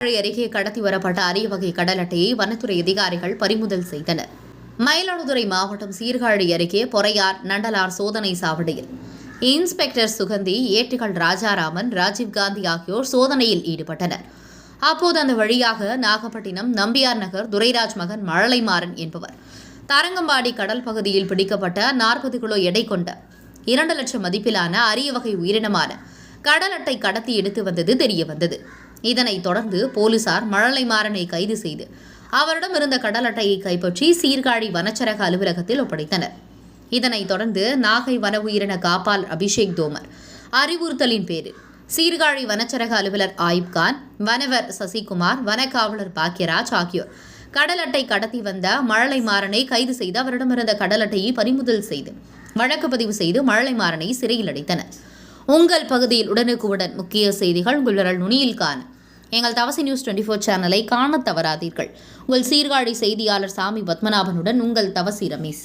சீர்காழி அருகே கடத்தி வரப்பட்ட அரிய வகை கடல் அட்டையை வனத்துறை அதிகாரிகள் பறிமுதல் செய்தனர். மயிலாடுதுறை மாவட்டம் சீர்காழி அருகே பொறையார் நண்டலார் சோதனை சாவடியில் இன்ஸ்பெக்டர் சுகந்தி, ஏட்டுகள் ராஜாராமன், ராஜீவ்காந்தி ஆகியோர் சோதனையில் ஈடுபட்டனர். அப்போது அந்த வழியாக நாகப்பட்டினம் நம்பியார் நகர் துரைராஜ் மகன் மழலைமாறன் என்பவர் தரங்கம்பாடி கடல் பகுதியில் பிடிக்கப்பட்ட 40 கிலோ எடை கொண்ட 2 லட்சம் மதிப்பிலான அரிய வகை உயிரினமான கடல் அட்டை கடத்தி எடுத்து வந்தது தெரியவந்தது. இதனைத் தொடர்ந்து போலீசார் மழலைமாறனை கைது செய்து அவரிடம் இருந்த கடல் அட்டையை கைப்பற்றி சீர்காழி வனச்சரக அலுவலகத்தில் ஒப்படைத்தனர். இதனைத் தொடர்ந்து நாகை வன உயிரின காப்பாளர் அபிஷேக் தோமர் அறிவுறுத்தலின் பேரில் சீர்காழி வனச்சரக அலுவலர் ஆயுப்கான், வனவர் சசிகுமார், வனக்காவலர் பாக்யராஜ் ஆகியோர் கடல் அட்டை கடத்தி வந்த மழலைமாறனை கைது செய்து அவரிடமிருந்த கடல் அட்டையை பறிமுதல் செய்து வழக்கு பதிவு செய்து மழலைமாறனை சிறையில் அடைத்தனர். உங்கள் பகுதியில் உடனுக்குடன் முக்கிய செய்திகள் உங்கள் விரல் நுனியில் காண எங்கள் தவசி நியூஸ் 24 சேனலை காண தவறாதீர்கள். உங்கள் சீர்காழி செய்தியாளர் சாமி பத்மநாபனுடன் உங்கள் தவசி ரமேஷ்.